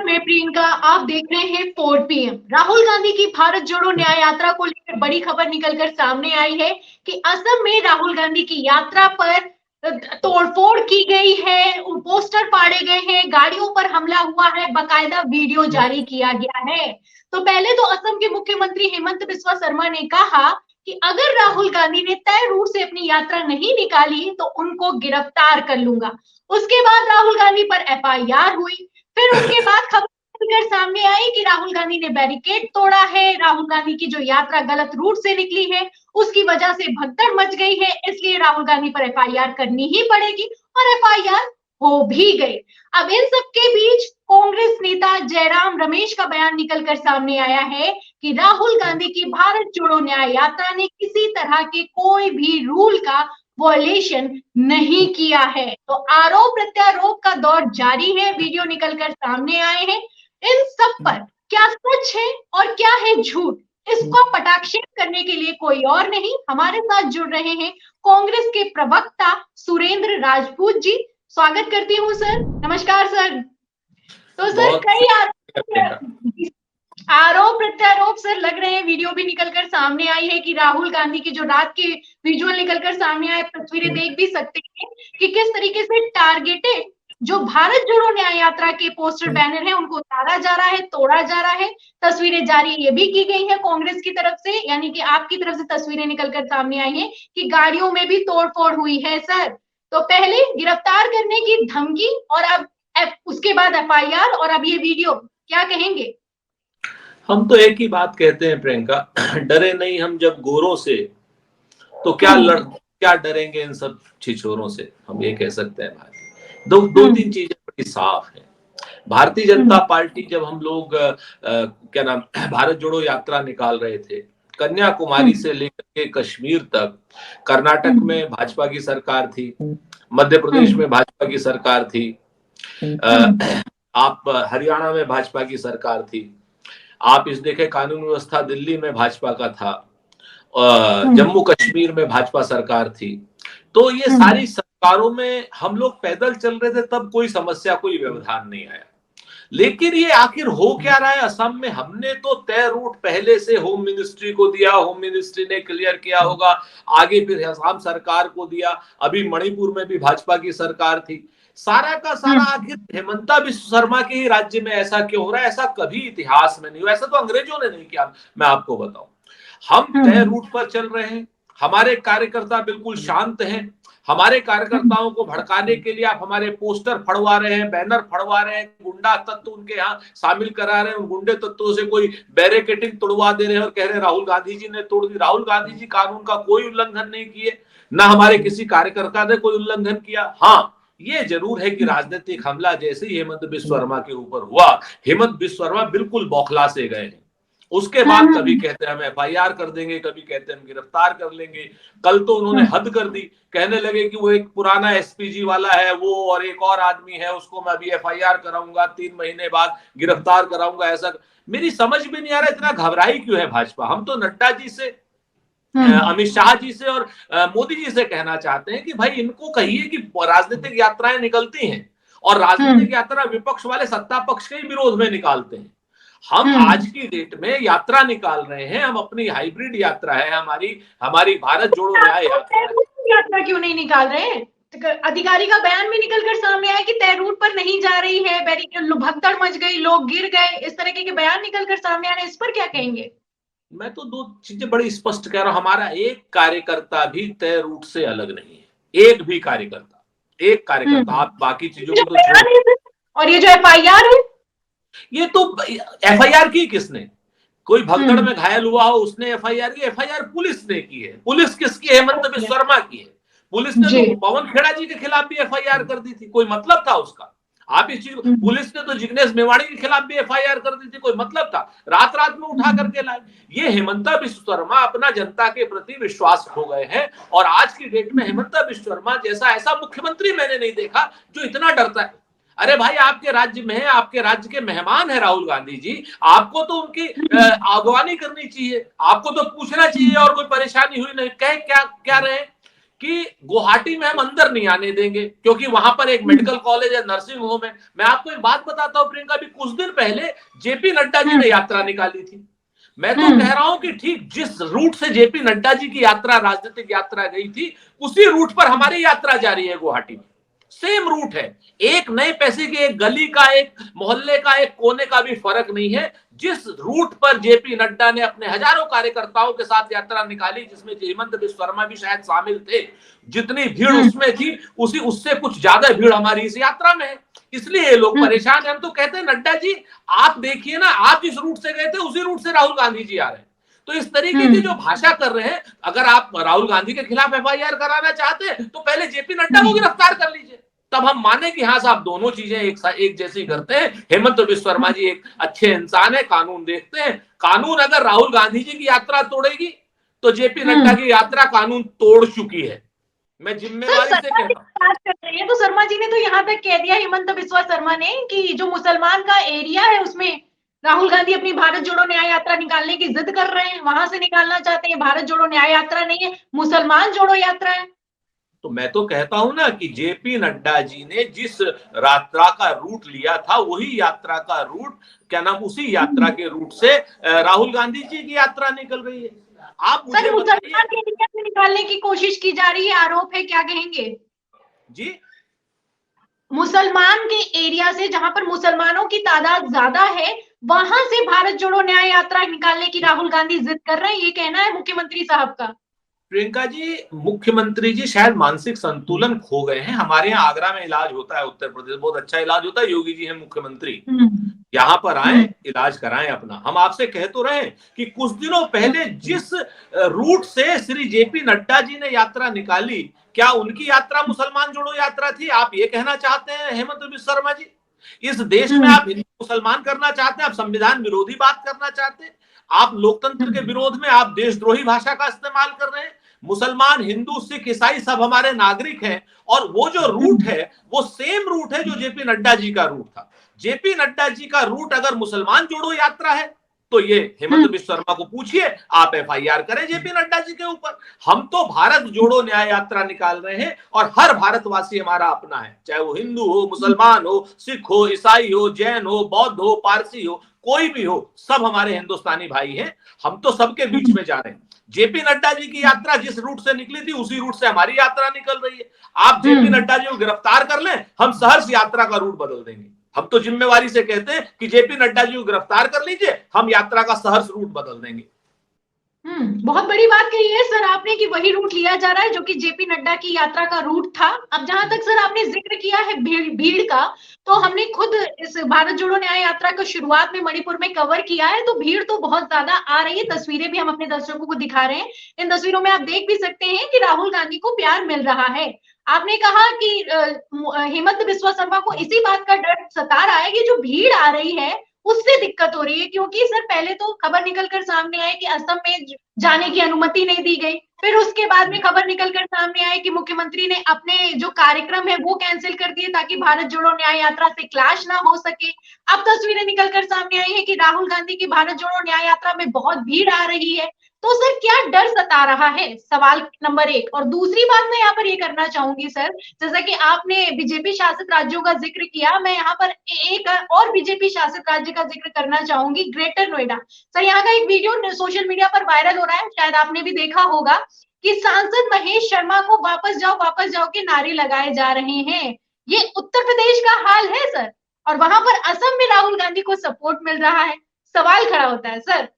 खबर में प्रियंका, आप देख रहे हैं 4 PM। राहुल गांधी की भारत जोड़ो न्याय यात्रा को लेकर बड़ी खबर निकलकर सामने आई है कि असम में राहुल गांधी की यात्रा पर तोड़फोड़ की गई है, पोस्टर फाड़े गए हैं, गाड़ियों पर हमला हुआ है, बकायदा वीडियो जारी किया गया है। तो पहले तो असम के मुख्यमंत्री हेमंत बिस्वा शर्मा ने कहा कि अगर राहुल गांधी ने तय रूट से अपनी यात्रा नहीं निकाली तो उनको गिरफ्तार कर लूंगा। उसके बाद राहुल गांधी पर FIR हुई। फिर उसके बाद खबर निकलकर सामने आई कि राहुल गांधी ने बैरिकेड तोड़ा है, राहुल गांधी की जो यात्रा गलत रूट से निकली है उसकी वजह से भगदड़ मच गई है, इसलिए राहुल गांधी पर FIR करनी ही पड़ेगी और FIR हो भी गई। अब इन सबके बीच कांग्रेस नेता जयराम रमेश का बयान निकलकर सामने आया है कि राहुल गांधी की भारत जोड़ो न्याय यात्रा ने किसी तरह के कोई भी रूल का वॉयलेशन नहीं किया है। तो आरोप प्रत्यारोप का दौर जारी है, वीडियो निकलकर सामने आए हैं। इन सब पर क्या सच है और क्या है झूठ, इसको पटाक्षेप करने के लिए कोई और नहीं, हमारे साथ जुड़ रहे हैं कांग्रेस के प्रवक्ता सुरेंद्र राजपूत जी। स्वागत करती हूँ सर। नमस्कार सर। तो सर कई आरोप प्रत्यारोप सर लग रहे हैं, वीडियो भी निकलकर सामने आई है कि राहुल गांधी की जो रात के विजुअल निकलकर सामने आए, तस्वीरें देख भी सकते हैं कि किस तरीके से टारगेटेड जो भारत जोड़ो न्याय यात्रा के पोस्टर बैनर है उनको उतारा जा रहा है, तोड़ा जा रहा है। तस्वीरें जारी ये भी की गई है कांग्रेस की तरफ से, यानी कि आपकी तरफ से तस्वीरें निकलकर सामने आई है कि गाड़ियों में भी तोड़फोड़ हुई है सर। तो पहले गिरफ्तार करने की धमकी और अब उसके बाद FIR और अब ये वीडियो, क्या कहेंगे? हम तो एक ही बात कहते हैं प्रियंका, डरे नहीं हम जब गोरों से, तो क्या डरेंगे इन सब छिछोरों से, हम ये कह सकते हैं भाई। दो तीन चीजें बड़ी साफ है। भारतीय जनता पार्टी जब हम लोग क्या नाम भारत जोड़ो यात्रा निकाल रहे थे, कन्याकुमारी से लेकर के कश्मीर तक, कर्नाटक में भाजपा की सरकार थी, मध्य प्रदेश में भाजपा की सरकार थी, आप हरियाणा में भाजपा की सरकार थी, आप इस देखे कानून व्यवस्था दिल्ली में भाजपा का था, जम्मू कश्मीर में भाजपा सरकार थी। तो ये सारी सरकारों में हम लोग पैदल चल रहे थे, तब कोई समस्या, कोई व्यवधान नहीं आया। लेकिन ये आखिर हो क्या रहा है असम में? हमने तो तय रूट पहले से होम मिनिस्ट्री को दिया, होम मिनिस्ट्री ने क्लियर किया होगा, आगे फिर असम सरकार को दिया, अभी मणिपुर में भी भाजपा की सरकार थी। सारा का सारा आखिर हेमंता बिस्वा शर्मा के ही राज्य में ऐसा क्यों हो रहा है? ऐसा कभी इतिहास में नहीं हुआ, ऐसा तो अंग्रेजों ने नहीं किया। मैं आपको बताऊं, हम तय रूट पर चल रहे हैं, हमारे कार्यकर्ता बिल्कुल शांत हैं, हमारे कार्यकर्ताओं को भड़काने के लिए आप हमारे पोस्टर फड़वा रहे हैं, बैनर फड़वा रहे हैं, गुंडा तत्व उनके यहाँ शामिल करा रहे हैं, उन गुंडे तत्वों से कोई बैरिकेडिंग तोड़वा दे रहे हैं और कह रहे हैं राहुल गांधी जी ने तोड़ दी। राहुल गांधी जी कानून का कोई उल्लंघन नहीं किए, ना हमारे किसी कार्यकर्ता ने कोई उल्लंघन किया। हाँ, ये जरूर है कि राजनीतिक हमला जैसे ही हेमंत बिस्वा शर्मा के ऊपर हुआ, हेमंत बिस्वा शर्मा बिल्कुल बौखला से गए हैं। उसके बाद कभी कहते हैं हम FIR कर देंगे, कभी कहते हैं हम गिरफ्तार कर लेंगे। कल तो उन्होंने हद कर दी, कहने लगे कि वो एक पुराना SPG वाला है वो, और एक और आदमी है, उसको मैं अभी FIR कराऊंगा, 3 महीने बाद गिरफ्तार कराऊंगा। ऐसा मेरी समझ में नहीं आ रहा, इतना घबराई क्यों है भाजपा? हम तो नड्डा जी से, अमित शाह जी से और मोदी जी से कहना चाहते हैं कि भाई इनको कहिए कि राजनीतिक यात्राएं निकलती हैं और राजनीतिक यात्रा विपक्ष वाले सत्ता पक्ष के ही विरोध में निकालते हैं। हम आज की डेट में यात्रा निकाल रहे हैं, हम अपनी हाइब्रिड यात्रा है, हमारी भारत जोड़ो न्याय यात्रा क्यों नहीं निकाल रहे हैं? अधिकारी का बयान भी निकलकर सामने आया कि तय रूट पर नहीं जा रही है, भगदड़ मच गई, लोग गिर गए, इस तरह के बयान निकलकर सामने आ रहे हैं, इस पर क्या कहेंगे? मैं तो 2 चीजें बड़ी स्पष्ट कह रहा हूं, हमारा एक कार्यकर्ता भी तय रूट से अलग नहीं है, एक भी कार्यकर्ता, आप बाकी चीजों को तो छोड़। और ये जो FIR है, ये तो FIR की किसने? कोई भगदड़ में घायल हुआ हो उसने FIR की? FIR पुलिस ने की है। पुलिस किसकी? हेमंत बिस्वा शर्मा की है। पुलिस ने तो पवन खेड़ा जी के खिलाफ भी FIR कर दी थी, कोई मतलब था उसका? आप इस चीज को, पुलिस ने तो जिग्नेश मेवाड़ी के खिलाफ भी FIR कर दी थी, कोई मतलब था? रात रात में उठा करके लाए। ये हेमंता बिस्वा शर्मा अपना जनता के प्रति विश्वास खो गए हैं, और आज की डेट में हेमंता बिस्वा शर्मा जैसा ऐसा मुख्यमंत्री मैंने नहीं देखा जो इतना डरता है। अरे भाई, आपके राज्य में है, आपके राज्य के मेहमान है राहुल गांधी जी, आपको तो उनकी अगवानी करनी चाहिए, आपको तो पूछना चाहिए और कोई परेशानी हुई नहीं, कह क्या क्या रहे? कि गुवाहाटी में हम अंदर नहीं आने देंगे क्योंकि वहां पर एक मेडिकल कॉलेज है, नर्सिंग होम है। मैं आपको एक बात बताता हूं प्रियंका, भी कुछ दिन पहले जेपी नड्डा जी ने यात्रा निकाली थी। मैं तो कह रहा हूं कि ठीक जिस रूट से जेपी नड्डा जी की यात्रा, राजनीतिक यात्रा गई थी, उसी रूट पर हमारी यात्रा जारी है गुवाहाटी में। सेम रूट है, एक नए पैसे की एक गली का, एक मोहल्ले का, एक कोने का भी फर्क नहीं है। जिस रूट पर जेपी नड्डा ने अपने हजारों कार्यकर्ताओं के साथ यात्रा निकाली, जिसमें हेमंत बिस्वा शर्मा भी शायद शामिल थे, जितनी भीड़ उसमें थी उससे कुछ ज्यादा भीड़ हमारी इस यात्रा में है। इसलिए ये लोग परेशान है। हम तो कहते हैं नड्डा जी आप देखिए ना, आप जिस रूट से गए थे उसी रूट से राहुल गांधी जी आ रहे हैं। तो इस तरीके की जो भाषा कर रहे हैं, अगर आप राहुल गांधी के खिलाफ एफआईआर कराना चाहते हैं तो पहले जेपी नड्डा को गिरफ्तार कर लीजिए, तब हम माने कि हाँ साहब दोनों चीजें एक जैसी करते हैं। हेमंत बिस्वा शर्मा जी एक अच्छे इंसान है, कानून देखते हैं। कानून अगर राहुल गांधी जी की यात्रा तोड़ेगी तो जेपी नड्डा की यात्रा कानून तोड़ चुकी है। मैं जिम्मेवारी से कहता हूँ। बात कर रहे हैं तो शर्मा जी ने तो यहाँ तक कह दिया, हेमंत बिस्वा शर्मा ने, कि जो मुसलमान का एरिया है उसमें राहुल गांधी अपनी भारत जोड़ो न्याय यात्रा निकालने की जिद कर रहे हैं, वहां से निकालना चाहते हैं। भारत जोड़ो न्याय यात्रा नहीं है, मुसलमान जोड़ो यात्रा है। तो मैं तो कहता हूं ना कि जेपी नड्डा जी ने जिस यात्रा का रूट लिया था वही यात्रा का रूट, क्या नाम, उसी यात्रा के रूट से राहुल गांधी जी की यात्रा निकल रही है। आप मुझे मुसलमान के एरिया से निकालने की कोशिश की जा रही है, आरोप है, क्या कहेंगे जी? मुसलमान के एरिया से, जहां पर मुसलमानों की तादाद ज्यादा है, वहां से भारत जोड़ो न्याय यात्रा निकालने की राहुल गांधी जिद कर रहे हैं, ये कहना है मुख्यमंत्री साहब का। प्रियंका जी, मुख्यमंत्री जी शायद मानसिक संतुलन खो गए हैं। हमारे यहाँ आगरा में इलाज होता है, उत्तर प्रदेश बहुत अच्छा इलाज होता है, योगी जी हैं मुख्यमंत्री, यहाँ पर आए इलाज कराएं अपना। हम आपसे कह तो रहे हैं कि कुछ दिनों पहले जिस रूट से श्री जेपी नड्डा जी ने यात्रा निकाली, क्या उनकी यात्रा मुसलमान जोड़ो यात्रा थी? आप ये कहना चाहते हैं हेमंत बिस्वा शर्मा जी? इस देश में आप हिंदू मुसलमान करना चाहते हैं, आप संविधान विरोधी बात करना चाहते हैं, आप लोकतंत्र के विरोध में आप देशद्रोही भाषा का इस्तेमाल कर रहे हैं। मुसलमान, हिंदू, सिख, ईसाई सब हमारे नागरिक हैं, और वो जो रूट है वो सेम रूट है जो जेपी नड्डा जी का रूट था। जेपी नड्डा जी का रूट अगर मुसलमान जोड़ो यात्रा है तो ये हेमंत बिस्वा शर्मा को पूछिए, आप एफआईआर करें जेपी नड्डा जी के ऊपर। हम तो भारत जोड़ो न्याय यात्रा निकाल रहे हैं और हर भारतवासी हमारा अपना है, चाहे वो हिंदू हो, मुसलमान हो, सिख हो, ईसाई हो, जैन हो, बौद्ध हो, पारसी हो, कोई भी हो, सब हमारे हिंदुस्तानी भाई हैं। हम तो सबके बीच में जा रहे हैं। जेपी नड्डा जी की यात्रा जिस रूट से निकली थी उसी रूट से हमारी यात्रा निकल रही है। आप जेपी नड्डा जी को गिरफ्तार कर लें, हम सहर्ष यात्रा का रूट बदल देंगे। हम तो जिम्मेवारी से कहते हैं कि जेपी नड्डा जी को गिरफ्तार कर लीजिए, हम यात्रा का सहर्ष रूट बदल देंगे। बहुत बड़ी बात कही है सर आपने कि वही रूट लिया जा रहा है जो कि जेपी नड्डा की यात्रा का रूट था। अब जहां तक सर आपने जिक्र किया है भीड़ का, तो हमने खुद इस भारत जोड़ो न्याय यात्रा को शुरुआत में मणिपुर में कवर किया है, तो भीड़ तो बहुत ज्यादा आ रही है। तस्वीरें भी हम अपने दर्शकों को दिखा रहे हैं। इन तस्वीरों में आप देख भी सकते हैं कि राहुल गांधी को प्यार मिल रहा है। आपने कहा कि हेमंत बिस्वा शर्मा को इसी बात का डर सता रहा है कि जो भीड़ आ रही है उससे दिक्कत हो रही है, क्योंकि सर पहले तो खबर निकलकर सामने आई कि असम में जाने की अनुमति नहीं दी गई, फिर उसके बाद में खबर निकलकर सामने आई कि मुख्यमंत्री ने अपने जो कार्यक्रम है वो कैंसिल कर दिए ताकि भारत जोड़ो न्याय यात्रा से क्लैश ना हो सके। अब तस्वीरें निकलकर सामने आई है कि राहुल गांधी की भारत जोड़ो न्याय यात्रा में बहुत भीड़ आ रही है। तो सर क्या डर सता रहा है, सवाल नंबर 1। और दूसरी बात मैं यहाँ पर ये करना चाहूंगी सर, जैसा कि आपने बीजेपी शासित राज्यों का जिक्र किया, मैं यहाँ पर एक और बीजेपी शासित राज्य का जिक्र करना चाहूंगी, ग्रेटर नोएडा। सर यहाँ का एक वीडियो सोशल मीडिया पर वायरल हो रहा है, शायद आपने भी देखा होगा, कि सांसद महेश शर्मा को वापस जाओ के नारे लगाए जा रहे हैं। ये उत्तर प्रदेश का हाल है सर, और वहां पर असम में राहुल गांधी को सपोर्ट मिल रहा है। सवाल खड़ा होता है सर।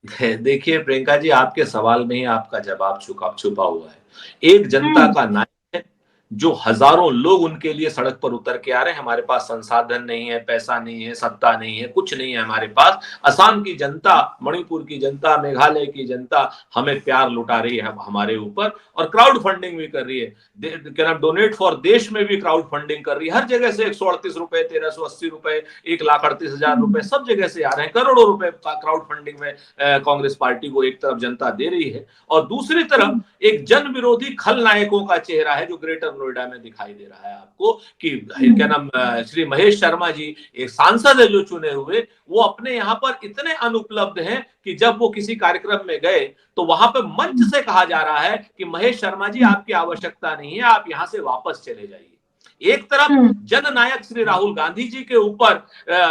देखिए प्रियंका जी, आपके सवाल में ही आपका जवाब छुपा हुआ है। एक जनता का नायक है जो हजारों लोग उनके लिए सड़क पर उतर के आ रहे हैं। हमारे पास संसाधन नहीं है, पैसा नहीं है, सत्ता नहीं है, कुछ नहीं है हमारे पास। असम की जनता, मणिपुर की जनता, मेघालय की जनता हमें प्यार लुटा रही है हमारे ऊपर, और क्राउड फंडिंग भी कर रही है। क्या नाम, डोनेट फॉर देश में भी क्राउड फंडिंग कर रही है। हर जगह से 138 रुपए, 1380 रुपए, 1,38,000 रुपए सब जगह से आ रहे हैं। करोड़ों रुपए क्राउड फंडिंग में कांग्रेस पार्टी को एक तरफ जनता दे रही है, और दूसरी तरफ एक जन विरोधी खलनायकों का चेहरा है जो ग्रेटर नोएडा में दिखाई दे रहा है आपको कि क्या नाम श्री महेश शर्मा जी एक सांसद है जो चुने हुए, वो अपने यहाँ पर इतने अनुपलब्ध हैं कि जब वो किसी कार्यक्रम में गए तो वहां पर मंच से कहा जा रहा है कि महेश शर्मा जी आपकी आवश्यकता नहीं है, आप यहां से वापस चले जाइए। एक तरफ जननायक श्री राहुल गांधी जी के ऊपर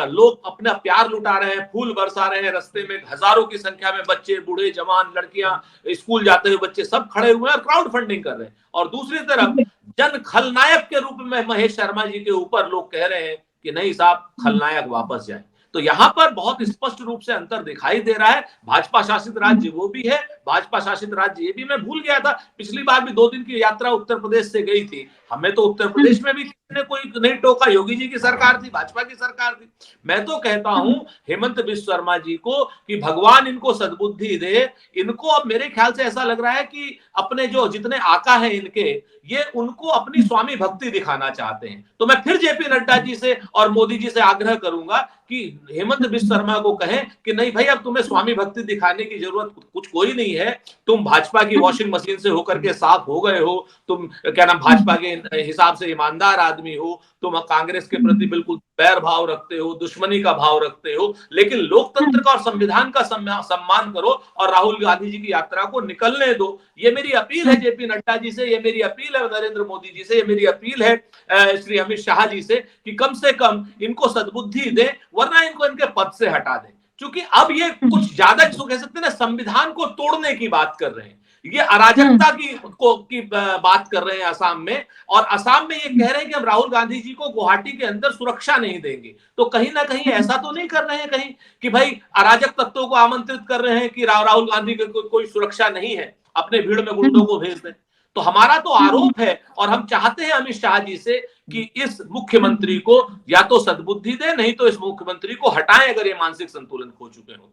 लोग अपना प्यार लुटा रहे हैं, फूल बरसा रहे हैं, रास्ते में हजारों की संख्या में बच्चे, बूढ़े, जवान, लड़कियां, स्कूल जाते हुए बच्चे सब खड़े हुए हैं और क्राउड फंडिंग कर रहे हैं। और दूसरी तरफ जन खलनायक के रूप में महेश शर्मा जी के ऊपर लोग कह रहे हैं कि नहीं साहब, खलनायक वापस जाए। तो यहां पर बहुत स्पष्ट रूप से अंतर दिखाई दे रहा है। भाजपा शासित राज्य वो भी है, भाजपा शासित राज्य ये भी। मैं भूल गया था, पिछली बार भी 2 दिन की यात्रा उत्तर प्रदेश से गई थी, हमें तो उत्तर प्रदेश में भी किसी ने कोई नहीं टोका, योगी जी की सरकार थी, भाजपा की सरकार थी। मैं तो कहता हूं हेमंत बिस्व शर्मा जी को कि भगवान इनको सद्बुद्धि दे। इनको अब मेरे ख्याल से ऐसा लग रहा है कि अपने जो जितने आका हैं इनके, ये उनको अपनी स्वामी भक्ति दिखाना चाहते हैं। तो मैं फिर जेपी नड्डा जी से और मोदी जी से आग्रह करूंगा कि हेमंत बिस्व शर्मा को कहें कि नहीं भाई, अब तुम्हें स्वामी भक्ति दिखाने की जरूरत कुछ कोई नहीं है। तुम भाजपा की वॉशिंग मशीन से होकर के साफ हो गए हो, तुम क्या नाम भाजपा के हिसाब से ईमानदार आदमी हो, तुम कांग्रेस के प्रति बिल्कुल बैर भाव रखते हो, दुश्मनी का भाव रखते हो, लेकिन लोकतंत्र का और संविधान का सम्मान करो और राहुल गांधी जी की यात्रा को निकलने दो। ये मेरी अपील है जेपी नड्डा जी से, ये मेरी अपील है नरेंद्र मोदी जी से, ये मेरी अपील है श्री अमित शाह जी से कि कम से कम इनको सद्बुद्धि दें, वरना इनको इनके पद से हटा दें। क्योंकि अब ये कुछ ज्यादा कह सकते हैं ना, संविधान को तोड़ने की बात कर रहे हैं, ये अराजकता की बात कर रहे हैं असम में। और असम में ये कह रहे हैं कि हम राहुल गांधी जी को गुवाहाटी के अंदर सुरक्षा नहीं देंगे। तो कहीं ना कहीं ऐसा तो नहीं कर रहे हैं कहीं कि भाई अराजक तत्वों को आमंत्रित कर रहे हैं कि राहुल गांधी को कोई सुरक्षा नहीं है, अपने भीड़ में गुंडों को भेज दें। तो हमारा तो आरोप है और हम चाहते हैं अमित शाह जी से कि इस मुख्यमंत्री को या तो सद्बुद्धि दे, नहीं तो इस मुख्यमंत्री को हटाएं अगर ये मानसिक संतुलन खो चुके हो।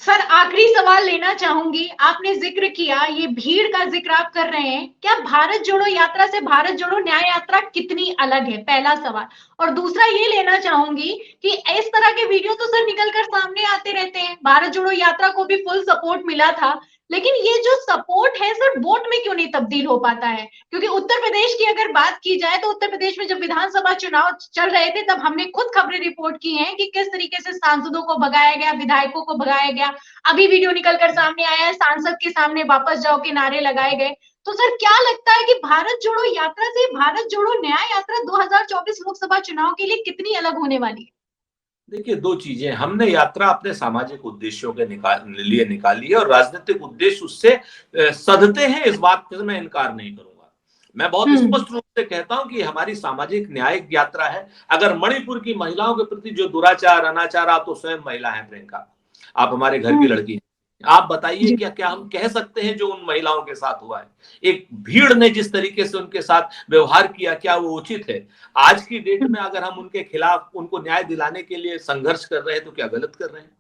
सर आखिरी सवाल लेना चाहूंगी, आपने जिक्र किया, ये भीड़ का जिक्र आप कर रहे हैं, क्या भारत जोड़ो यात्रा से भारत जोड़ो न्याय यात्रा कितनी अलग है, पहला सवाल। और दूसरा ये लेना चाहूंगी कि इस तरह के वीडियो तो सर निकलकर सामने आते रहते हैं, भारत जोड़ो यात्रा को भी फुल सपोर्ट मिला था, लेकिन ये जो सपोर्ट है सर वोट में क्यों नहीं तब्दील हो पाता है? क्योंकि उत्तर प्रदेश की अगर बात की जाए तो उत्तर प्रदेश में जब विधानसभा चुनाव चल रहे थे तब हमने खुद खबरें रिपोर्ट की हैं कि किस तरीके से सांसदों को भगाया गया, विधायकों को भगाया गया। अभी वीडियो निकलकर सामने आया है, सांसद के सामने वापस जाओ के नारे लगाए गए। तो सर क्या लगता है कि भारत जोड़ो यात्रा से भारत जोड़ो न्याय यात्रा 2024 लोकसभा चुनाव के लिए कितनी अलग होने वाली है? देखिए, 2 चीजें, हमने यात्रा अपने सामाजिक उद्देश्यों के लिए निकाली है और राजनीतिक उद्देश्य उससे सधते हैं, इस बात से मैं इनकार नहीं करूंगा। मैं बहुत स्पष्ट रूप से कहता हूं कि हमारी सामाजिक न्यायिक यात्रा है। अगर मणिपुर की महिलाओं के प्रति जो दुराचार, अनाचार, आप तो स्वयं महिला हैं प्रियंका, आप हमारे घर की लड़की, आप बताइए क्या हम कह सकते हैं जो उन महिलाओं के साथ हुआ है? एक भीड़ ने जिस तरीके से उनके साथ व्यवहार किया, क्या वो उचित है? आज की डेट में अगर हम उनके खिलाफ उनको न्याय दिलाने के लिए संघर्ष कर रहे हैं तो क्या गलत कर रहे हैं?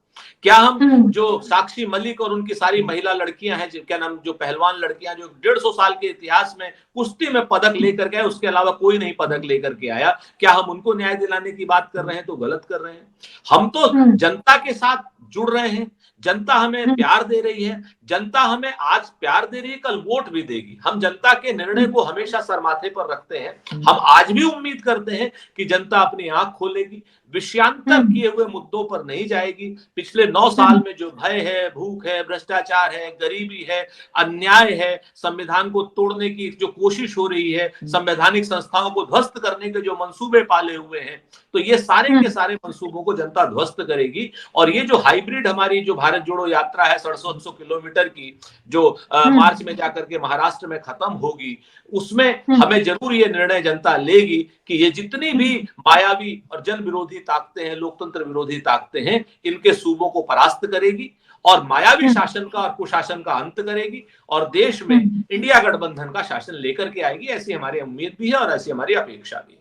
क्या हम जो साक्षी मलिक और उनकी सारी महिला लड़कियां हैं, क्या नाम, जो पहलवान लड़कियां जो 150 साल के इतिहास में कुश्ती में पदक लेकर के, उसके अलावा कोई नहीं पदक लेकर के आया, क्या हम उनको न्याय दिलाने की बात कर रहे हैं तो गलत कर रहे हैं? हम तो जनता के साथ जुड़ रहे हैं, जनता हमें प्यार दे रही है, जनता हमें आज प्यार दे रही है, कल वोट भी देगी। हम जनता के निर्णय को हमेशा सर माथे पर रखते हैं। हम आज भी उम्मीद करते हैं कि जनता अपनी आंख खोलेगी, विषयांतर किए हुए मुद्दों पर नहीं जाएगी। पिछले 9 साल में जो भय है, भूख है, भ्रष्टाचार है, गरीबी है, अन्याय है, संविधान को तोड़ने की जो कोशिश हो रही है, संवैधानिक संस्थाओं को ध्वस्त करने के जो मंसूबे पाले हुए हैं, तो ये सारे के सारे मंसूबों को जनता ध्वस्त करेगी। और ये जो हाइब्रिड हमारी जो भारत जोड़ो यात्रा है 750 किलोमीटर की, जो मार्च में जाकर के महाराष्ट्र में खत्म होगी, उसमें हमें जरूर ये निर्णय जनता लेगी कि ये जितनी भी मायावी और जन विरोधी ताकतें हैं, लोकतंत्र विरोधी ताकतें हैं, इनके सूबों को परास्त करेगी और मायावी शासन का और कुशासन का अंत करेगी और देश में इंडिया गठबंधन का शासन लेकर के आएगी। ऐसी हमारी उम्मीद भी है और ऐसी हमारी अपेक्षा भी है।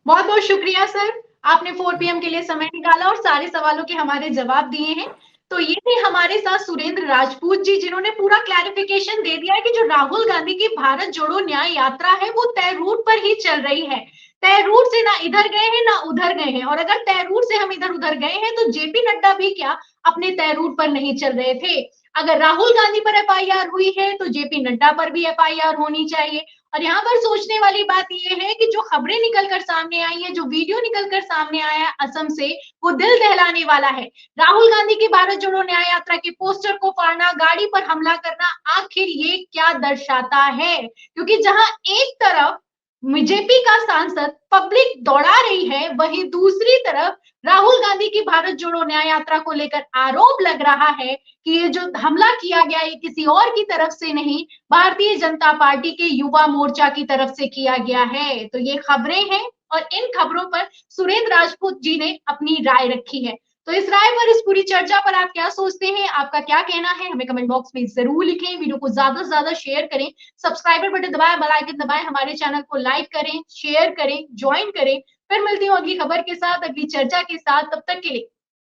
बहुत बहुत शुक्रिया सर, आपने 4 PM के लिए समय निकाला और सारे सवालों के हमारे जवाब दिए हैं। तो ये थे हमारे साथ सुरेंद्र राजपूत जी, जिन्होंने पूरा क्लैरिफिकेशन दे दिया है कि जो राहुल गांधी की भारत जोड़ो न्याय यात्रा है वो तय रूट पर ही चल रही है, तय रूट से ना इधर गए हैं ना उधर गए हैं। और अगर तय रूट से हम इधर उधर गए हैं तो जेपी नड्डा भी क्या अपने तय रूट पर नहीं चल रहे थे। अगर राहुल गांधी पर एफआईआर हुई है तो जेपी नड्डा पर भी एफआईआर होनी चाहिए। और यहाँ पर सोचने वाली बात यह है कि जो खबरें निकलकर सामने आई है, जो वीडियो निकलकर सामने आया है असम से, वो दिल दहलाने वाला है। राहुल गांधी की भारत जोड़ो न्याय यात्रा के पोस्टर को फाड़ना, गाड़ी पर हमला करना, आखिर ये क्या दर्शाता है? क्योंकि जहां एक तरफ बीजेपी का सांसद पब्लिक दौड़ा रही है, वहीं दूसरी तरफ राहुल गांधी की भारत जोड़ो न्याय यात्रा को लेकर आरोप लग रहा है कि ये जो हमला किया गया ये किसी और की तरफ से नहीं, भारतीय जनता पार्टी के युवा मोर्चा की तरफ से किया गया है। तो ये खबरें हैं और इन खबरों पर सुरेंद्र राजपूत जी ने अपनी राय रखी है। तो इस राय पर, इस पूरी चर्चा पर आप क्या सोचते हैं, आपका क्या कहना है, हमें कमेंट बॉक्स में जरूर लिखें। वीडियो को ज्यादा से ज्यादा शेयर करें, सब्सक्राइबर बटन दबाएं, बेल आइकन दबाएं, हमारे चैनल को लाइक करें, शेयर करें, ज्वाइन करें। फिर मिलती हूँ अगली खबर के साथ, अगली चर्चा के साथ। तब तक के लिए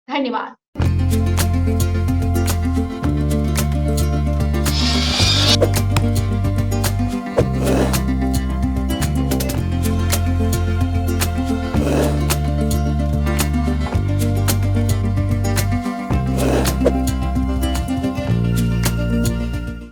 धन्यवाद।